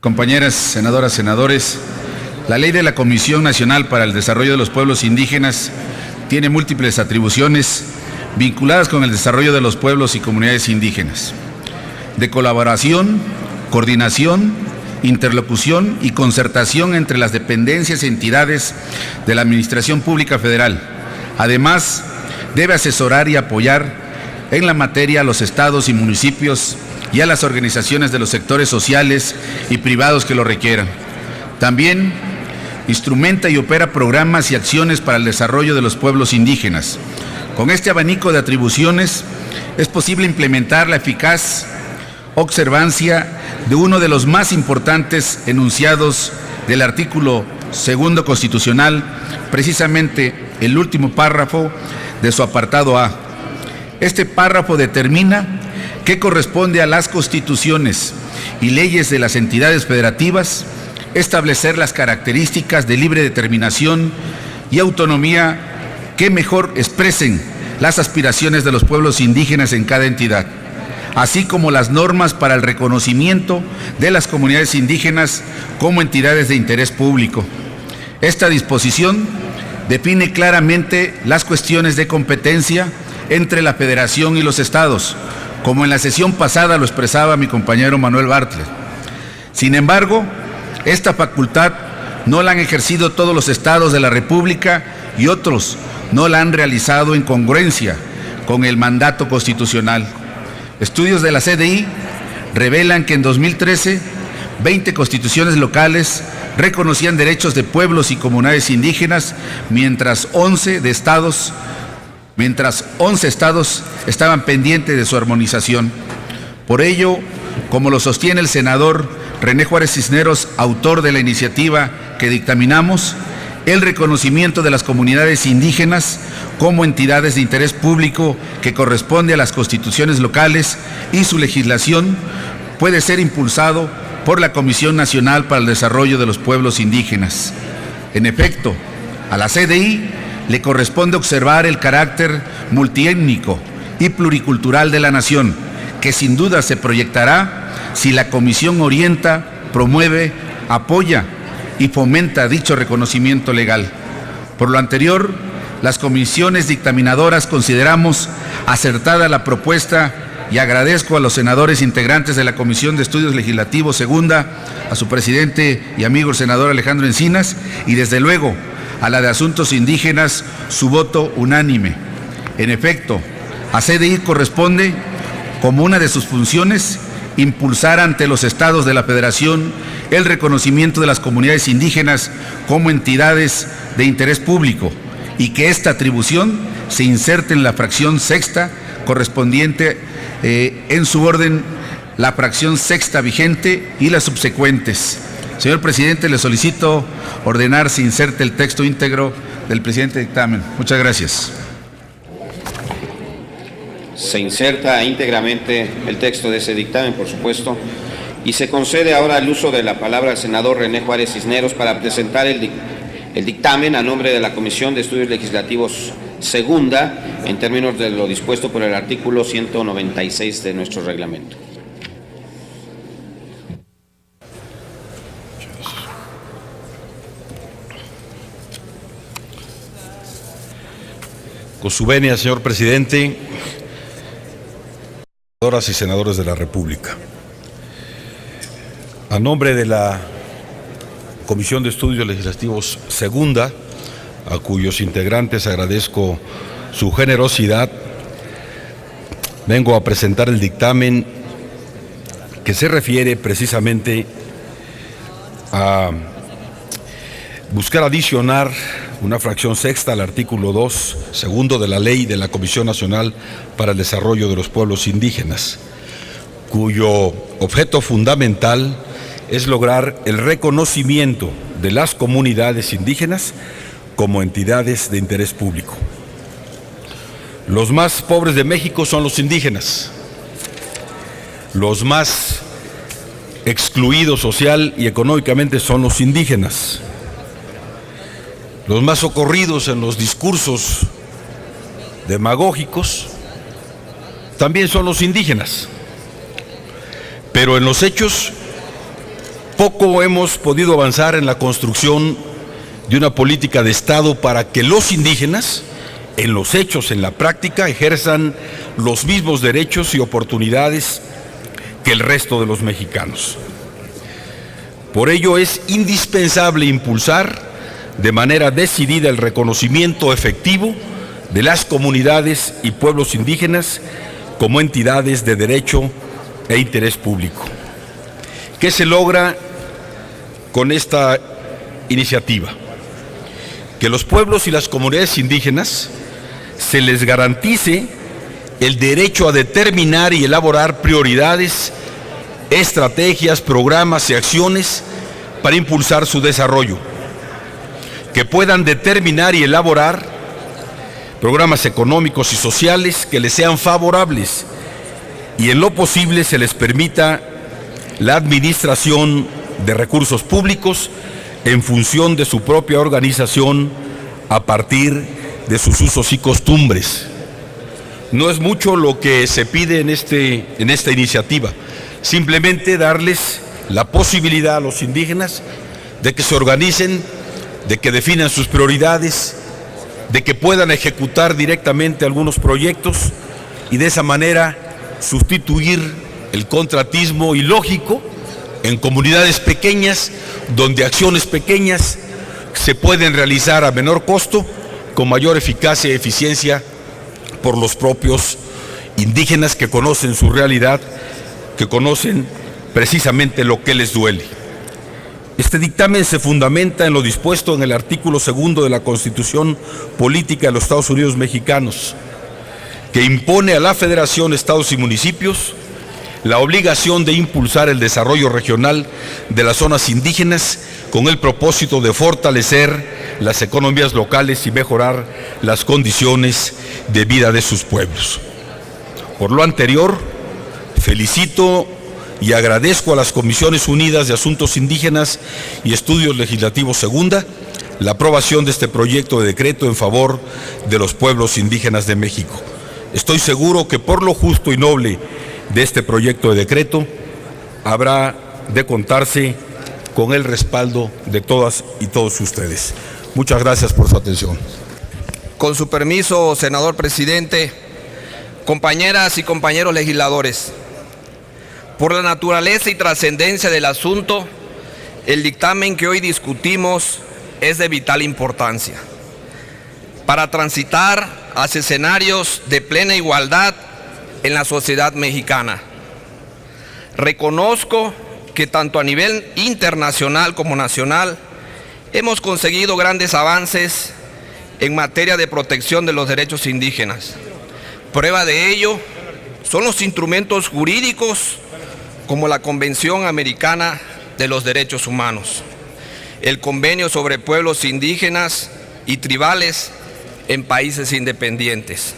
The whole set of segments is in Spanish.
Compañeras senadoras, senadores, la ley de la Comisión Nacional para el Desarrollo de los Pueblos Indígenas tiene múltiples atribuciones vinculadas con el desarrollo de los pueblos y comunidades indígenas, de colaboración, coordinación, interlocución y concertación entre las dependencias y entidades de la Administración Pública Federal. Además, debe asesorar y apoyar en la materia a los estados y municipios y a las organizaciones de los sectores sociales y privados que lo requieran. También instrumenta y opera programas y acciones para el desarrollo de los pueblos indígenas. Con este abanico de atribuciones es posible implementar la eficaz observancia de uno de los más importantes enunciados del artículo 2 constitucional, precisamente el último párrafo de su apartado A. Este párrafo determina que corresponde a las constituciones y leyes de las entidades federativas establecer las características de libre determinación y autonomía que mejor expresen las aspiraciones de los pueblos indígenas en cada entidad, así como las normas para el reconocimiento de las comunidades indígenas como entidades de interés público. Esta disposición define claramente las cuestiones de competencia entre la Federación y los estados, como en la sesión pasada lo expresaba mi compañero Manuel Bartlett. Sin embargo, esta facultad no la han ejercido todos los estados de la República y otros no la han realizado en congruencia con el mandato constitucional. Estudios de la CDI revelan que en 2013, 20 constituciones locales reconocían derechos de pueblos y comunidades indígenas, mientras 11 estados estaban pendientes de su armonización. Por ello, como lo sostiene el senador René Juárez Cisneros, autor de la iniciativa que dictaminamos, el reconocimiento de las comunidades indígenas como entidades de interés público que corresponde a las constituciones locales y su legislación puede ser impulsado por la Comisión Nacional para el Desarrollo de los Pueblos Indígenas. En efecto, a la CDI le corresponde observar el carácter multiétnico y pluricultural de la nación, que sin duda se proyectará si la Comisión orienta, promueve, apoya y fomenta dicho reconocimiento legal. Por lo anterior, las comisiones dictaminadoras consideramos acertada la propuesta y agradezco a los senadores integrantes de la Comisión de Estudios Legislativos Segunda, a su presidente y amigo el senador Alejandro Encinas, y desde luego a la de Asuntos Indígenas su voto unánime. En efecto, a CDI corresponde, como una de sus funciones, impulsar ante los estados de la Federación el reconocimiento de las comunidades indígenas como entidades de interés público y que esta atribución se inserte en la fracción sexta correspondiente en su orden la fracción sexta vigente y las subsecuentes. Señor presidente, le solicito ordenar se inserte el texto íntegro del presidente de dictamen. Muchas gracias. Se inserta íntegramente el texto de ese dictamen, por supuesto, y se concede ahora el uso de la palabra al senador René Juárez Cisneros para presentar el dictamen a nombre de la Comisión de Estudios Legislativos Segunda, en términos de lo dispuesto por el artículo 196 de nuestro reglamento. Con su venia, señor presidente, senadoras y senadores de la República. A nombre de la Comisión de Estudios Legislativos Segunda, a cuyos integrantes agradezco su generosidad, vengo a presentar el dictamen que se refiere precisamente a buscar adicionar una fracción sexta al artículo 2, segundo de la Ley de la Comisión Nacional para el Desarrollo de los Pueblos Indígenas, cuyo objeto fundamental es lograr el reconocimiento de las comunidades indígenas como entidades de interés público. Los más pobres de México son los indígenas. Los más excluidos social y económicamente son los indígenas. Los más socorridos en los discursos demagógicos también son los indígenas. Pero en los hechos poco hemos podido avanzar en la construcción de una política de Estado para que los indígenas, en los hechos, en la práctica, ejerzan los mismos derechos y oportunidades que el resto de los mexicanos. Por ello es indispensable impulsar de manera decidida el reconocimiento efectivo de las comunidades y pueblos indígenas como entidades de derecho e interés público. ¿Qué se logra con esta iniciativa? Que los pueblos y las comunidades indígenas se les garantice el derecho a determinar y elaborar prioridades, estrategias, programas y acciones para impulsar su desarrollo, que puedan determinar y elaborar programas económicos y sociales que les sean favorables y en lo posible se les permita la administración de recursos públicos en función de su propia organización a partir de sus usos y costumbres. No es mucho lo que se pide en esta iniciativa, simplemente darles la posibilidad a los indígenas de que se organicen, de que definan sus prioridades, de que puedan ejecutar directamente algunos proyectos y de esa manera sustituir el contratismo ilógico en comunidades pequeñas, donde acciones pequeñas se pueden realizar a menor costo, con mayor eficacia y eficiencia por los propios indígenas que conocen su realidad, que conocen precisamente lo que les duele. Este dictamen se fundamenta en lo dispuesto en el artículo 2 de la Constitución Política de los Estados Unidos Mexicanos, que impone a la Federación, Estados y municipios la obligación de impulsar el desarrollo regional de las zonas indígenas con el propósito de fortalecer las economías locales y mejorar las condiciones de vida de sus pueblos. Por lo anterior, felicito y agradezco a las Comisiones Unidas de Asuntos Indígenas y Estudios Legislativos Segunda la aprobación de este proyecto de decreto en favor de los pueblos indígenas de México. Estoy seguro que por lo justo y noble de este proyecto de decreto habrá de contarse con el respaldo de todas y todos ustedes. Muchas gracias por su atención. Con su permiso, senador presidente, compañeras y compañeros legisladores, por la naturaleza y trascendencia del asunto, el dictamen que hoy discutimos es de vital importancia para transitar hacia escenarios de plena igualdad en la sociedad mexicana. Reconozco que tanto a nivel internacional como nacional hemos conseguido grandes avances en materia de protección de los derechos indígenas. Prueba de ello son los instrumentos jurídicos como la Convención Americana de los Derechos Humanos, el Convenio sobre Pueblos Indígenas y Tribales en Países Independientes,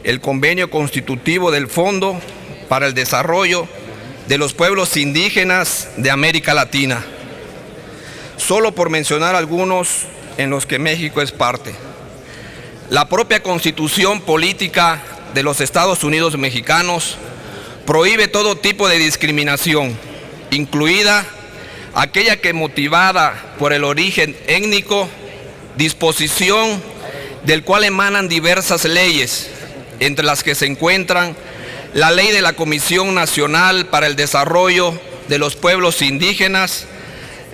el Convenio Constitutivo del Fondo para el Desarrollo de los Pueblos Indígenas de América Latina, solo por mencionar algunos en los que México es parte. La propia Constitución Política de los Estados Unidos Mexicanos prohíbe todo tipo de discriminación, incluida aquella que motivada por el origen étnico, disposición del cual emanan diversas leyes, entre las que se encuentran la Ley de la Comisión Nacional para el Desarrollo de los Pueblos Indígenas,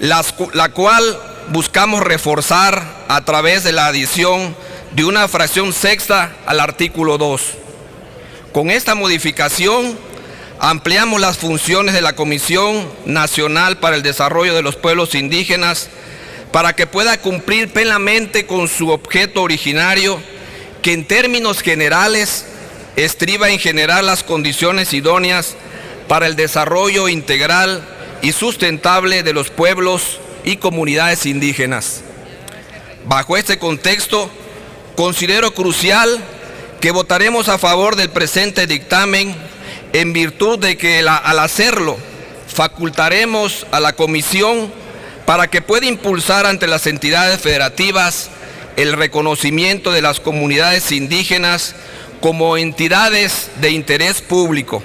la cual buscamos reforzar a través de la adición de una fracción sexta al artículo 2. Con esta modificación ampliamos las funciones de la Comisión Nacional para el Desarrollo de los Pueblos Indígenas para que pueda cumplir plenamente con su objeto originario, que en términos generales estriba en generar las condiciones idóneas para el desarrollo integral y sustentable de los pueblos y comunidades indígenas. Bajo este contexto, considero crucial que votaremos a favor del presente dictamen en virtud de que al hacerlo facultaremos a la Comisión para que pueda impulsar ante las entidades federativas el reconocimiento de las comunidades indígenas como entidades de interés público,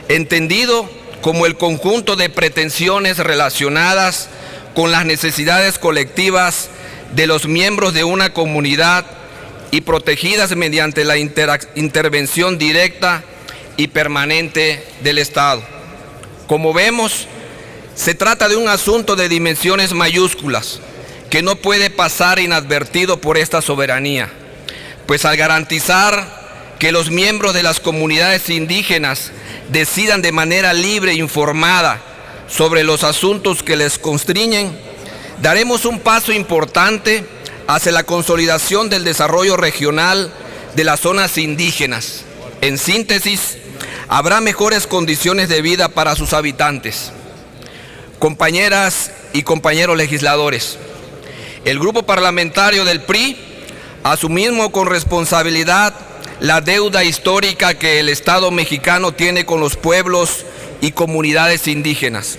entendido como el conjunto de pretensiones relacionadas con las necesidades colectivas de los miembros de una comunidad y protegidas mediante la intervención directa y permanente del Estado. Como vemos, se trata de un asunto de dimensiones mayúsculas que no puede pasar inadvertido por esta soberanía, pues al garantizar que los miembros de las comunidades indígenas decidan de manera libre e informada sobre los asuntos que les constriñen, daremos un paso importante hacia la consolidación del desarrollo regional de las zonas indígenas. En síntesis, habrá mejores condiciones de vida para sus habitantes. Compañeras y compañeros legisladores, el grupo parlamentario del PRI asumimos con responsabilidad la deuda histórica que el Estado mexicano tiene con los pueblos y comunidades indígenas.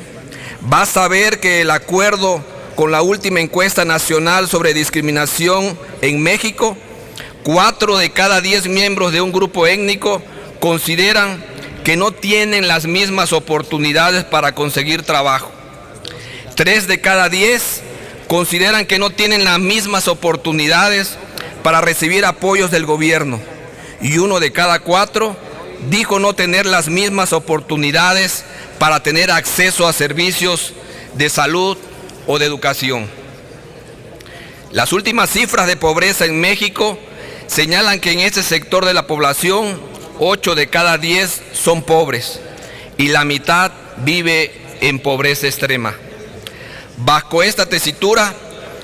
Basta ver que el acuerdo con la última encuesta nacional sobre discriminación en México, 4 de cada 10 miembros de un grupo étnico consideran que no tienen las mismas oportunidades para conseguir trabajo. 3 de cada 10 consideran que no tienen las mismas oportunidades para recibir apoyos del gobierno. Y 1 de cada 4 dijo no tener las mismas oportunidades para tener acceso a servicios de salud o de educación. Las últimas cifras de pobreza en México señalan que en ese sector de la población 8 de cada 10 son pobres y la mitad vive en pobreza extrema. Bajo esta tesitura,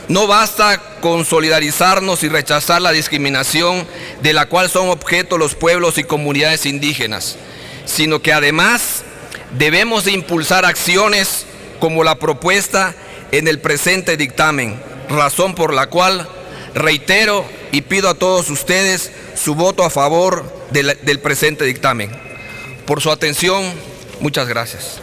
no basta con solidarizarnos y rechazar la discriminación de la cual son objeto los pueblos y comunidades indígenas, sino que además debemos de impulsar acciones como la propuesta en el presente dictamen, razón por la cual reitero y pido a todos ustedes su voto a favor del presente dictamen. Por su atención, muchas gracias.